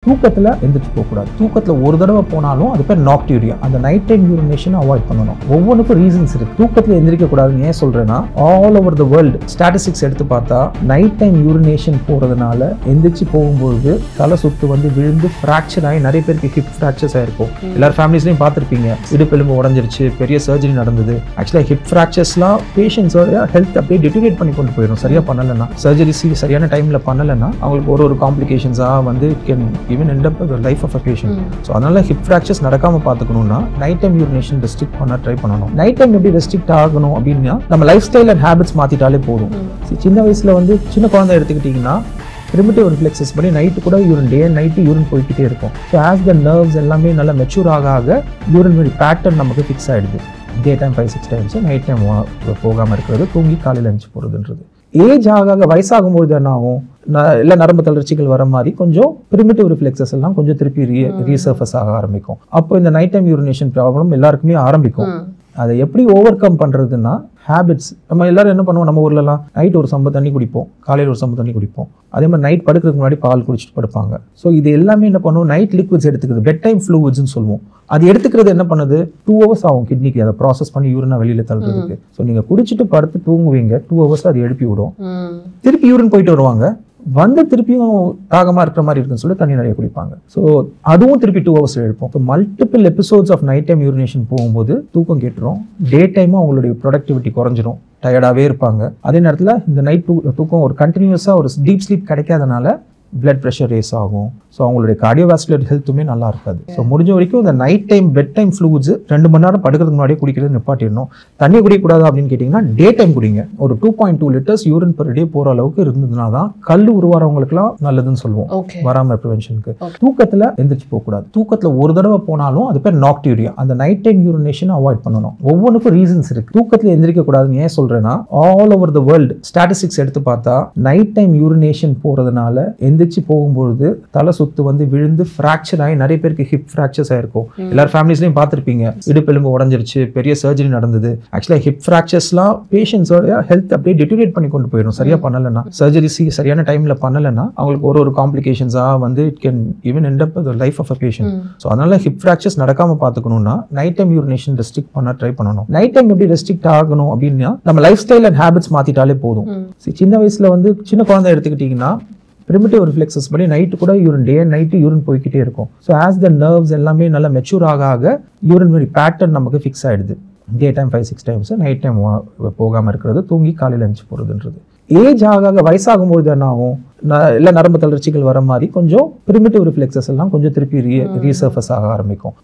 தூக்கத்தில் எந்திரிச்சு போகக்கூடாது. தூக்கத்தில் ஒரு தடவை போனாலும் அது பேர் நாக்டியூரியா. அந்த நைட் டைம் யூரினேஷன் அவாய்ட் பண்ணணும். ஒவ்வொன்றுக்கும் ரீசன்ஸ் இருக்கு. தூக்கத்தில் எந்திரிக்க கூடாதுன்னு ஏன் சொல்றேன்னா, all over the world statistics எடுத்து பார்த்தா நைட் டைம் யூரினேஷன் போறதுனால எந்திரிச்சு போகும்போது தலை சுத்து வந்து விழுந்து ஃப்ராக்சர் ஆகி நிறைய பேருக்கு ஹிப் ஃப்ராக்சர்ஸ் ஆயிருக்கும். எல்லாரும் ஃபேமிலிஸ்லையும் பார்த்துருப்பீங்க, இடுப்பெலும்பு உடஞ்சிருச்சு, பெரிய சர்ஜரி நடந்தது. ஆக்சுவலாக ஹிப் ஃப்ராக்சர்ஸ்லாம் பேஷண்ட்ஸோட ஹெல்த் அப்படியே டிட்டீரியேட் பண்ணி கொண்டு போயிடும். சரியா பண்ணலைன்னா, சர்ஜரி சரியான டைம்ல பண்ணலைன்னா அவங்களுக்கு ஒரு காம்ப்ளிகேஷன்ஸாக வந்து can even end up the life of a patient. So அதனால ஹிப் ஃப்ராக்சர்ஸ் நடக்காம பார்த்துக்கணும்னா நைட் டைம் யூரினேஷன் ரெஸ்ட்ரிக்ட் பண்ண ட்ரை பண்ணணும். நைட் டைம் எப்படி ரெஸ்ட்ரிக்ட் ஆகணும் அப்படின்னா, நம்ம லைஃப் ஸ்டைல் அண்ட் ஹேபிட்ஸ் மாத்திட்டாலே போதும். சின்ன வயசுல வந்து சின்ன குழந்தை எடுத்துக்கிட்டீங்கன்னா primitive reflexes படி நைட்டு கூட urine, day and night urine போய்கிட்டே இருக்கும். ஸோ ஆஸ் த நர்வ்ஸ் எல்லாமே நல்லா மெச்சூர் ஆக யூரினரி பேட்டர்ன் நமக்கு ஃபிக்ஸ் ஆகிடுது. Day time 5-6 times, night time போகாமல் இருக்கிறது, தூங்கி காலையில் எழுந்து போகிறதுன்றது. ஏஜ் ஆக வயசாகும்போது என்ன ஆகும், எல்லா நரம்பு தளர்ச்சிகள் வர மாதிரி கொஞ்சம் பிரிமிட்டிவ் ரிஃப்ளெக்ஸஸ் எல்லாம் கொஞ்சம் திருப்பி ரீசர்ஃபஸ் ஆக ஆரம்பிக்கும். அப்போ இந்த நைட் டைம் யூரினேஷன் ப்ராப்ளம் எல்லாருக்குமே ஆரம்பிக்கும். அதை எப்படி ஓவர் கம் பண்ணுறதுன்னா, ஹேபிட்ஸ். நம்ம எல்லாரும் என்ன பண்ணுவோம், நம்ம ஊர்லலாம் நைட் ஒரு சம்பு தண்ணி குடிப்போம், காலையில் ஒரு சம்பு தண்ணி குடிப்போம். அதே மாதிரி நைட் படுக்கிறதுக்கு முன்னாடி பால் குடிச்சிட்டு படுப்பாங்க. ஸோ இது எல்லாமே என்ன பண்ணுவோம், நைட் லிக்விட்ஸ் எடுத்துக்கிறது, பெட் டைம் ஃப்ளூயிட்ஸ்னு சொல்லுவோம். அது எடுத்துக்கிறது என்ன பண்ணுது, 2 hours ஆகும் கிட்னிக்கு அதை ப்ராசஸ் பண்ணி யூரினை வெளியில் தள்ளுறதுக்கு. ஸோ நீங்கள் குடிச்சிட்டு படுத்து தூங்குவீங்க, 2 hours அது எழுப்பி விடும். திருப்பி யூரின் போயிட்டு வருவாங்க, வந்து திருப்பியும் தாகமாக இருக்கிற மாதிரி இருக்குன்னு சொல்லி தண்ணி நிறைய குடிப்பாங்க. ஸோ அதுவும் திருப்பி 2 hours எழுப்போம். So multiple episodes of night time urination போகும்போது தூக்கம் கேட்டுரும், டே டைமும் அவங்களுடைய ப்ரொடக்டிவிட்டி குறைஞ்சிரும், டயர்டாகவே இருப்பாங்க. அதே நேரத்தில் இந்த நைட் தூக்கம் ஒரு கண்டினியூஸாக ஒரு டீப் ஸ்லீப் கிடைக்காதனால பிளட் ப்ரெஷர் ரேஸ் ஆகும். ஸோ அவங்களுடைய கார்டியோவாஸ்குலர் ஹெல்த்துமே நல்லா இருக்காது. ஸோ முடிஞ்ச வரைக்கும் இந்த night time bed time fluids 2 மணி நேரம் படுக்கிறதுக்கு முன்னாடியே குடிக்கிறது நிப்பாட்டிடணும். தண்ணி குடிக்கக்கூடாது அப்படின்னு கேட்டிங்கன்னா, டே டைம் குடிங்க. ஒரு 2.2 liters யூரின் பெர் டே போகிற அளவுக்கு இருந்ததுனா தான் கல் உருவாரவங்களுக்குலாம் நல்லதுன்னு சொல்லுவோம், வராமல் ப்ரிவென்ஷனுக்கு. தூக்கத்தில் எந்திரிச்சு போகக்கூடாது. தூக்கத்தில் ஒரு தடவை போனாலும் அது பேர் நாக்டியூரியா. அந்த நைட் டைம் யூரினேஷன் அவாய்ட் பண்ணணும். ஒவ்வொன்றுக்கும் ரீசன்ஸ் இருக்கு. தூக்கத்தில் எந்திரிக்க கூடாதுன்னு ஏன் சொல்றேன்னா, all over the world statistics எடுத்து பார்த்தா நைட் டைம் யூரினேஷன் போறதுனால எந்திரிச்சு போகும்போது தலை சுத்து வந்து விழுந்து ஃப்ராக்சர் ஆகி நிறைய பேருக்கு ஹிப் ஃப்ராக்சர்ஸ் ஆயிருக்கும். எல்லாரும் ஃபேமிலிஸ்லையும் பார்த்துருப்பீங்க, இடுப்பெலும்பு உடஞ்சிருச்சு, பெரிய சர்ஜரி நடந்தது. ஆக்சுவலாக ஹிப் ஃப்ராக்சர்ஸ்லாம் பேஷண்ட்ஸோட ஹெல்த் அப்படியே டிட்டீரியேட் பண்ணி கொண்டு போயிடும். சரியா பண்ணலைன்னா, சர்ஜரி சரியான டைம்ல பண்ணலைன்னா அவங்களுக்கு ஒரு காம்ப்ளிகேஷன்ஸாக வந்து it can even end up the life of a patient. So அதனால ஹிப் ஃப்ராக்சர்ஸ் நடக்காம பார்த்துக்கணும்னா நைட் டைம் யூரினேஷன் ரெஸ்ட்ரிக்ட் பண்ண ட்ரை பண்ணணும். நைட் டைம் எப்படி ரெஸ்ட்ரிக்ட் ஆகணும் அப்படின்னா, நம்ம லைஃப் ஸ்டைல் அண்ட் ஹேபிட்ஸ் மாத்திட்டாலே போதும். சின்ன வயசுல வந்து சின்ன குழந்தை எடுத்துக்கிட்டீங்கன்னா primitive reflexes படி நைட்டு கூட urine, day and night urine போய்கிட்டே இருக்கும். ஸோ ஆஸ் த நர்வ்ஸ் எல்லாமே நல்லா மெச்சூர் ஆக யூரினரி பேட்டர்ன் நமக்கு ஃபிக்ஸ் ஆகிடுது. Day time 5-6 times, night time போகாமல் இருக்கிறது, தூங்கி காலையில் எழுந்து போகிறதுன்றது. ஏஜ் ஆக வயசாகும்போது என்ன ஆகும், எல்லா நரம்பு தளர்ச்சிகள் வர மாதிரி கொஞ்சம் பிரிமிட்டிவ் ரிஃப்ளெக்ஸஸ் எல்லாம் கொஞ்சம் திருப்பி ரீசர்ஃபஸ் ஆக ஆரம்பிக்கும்.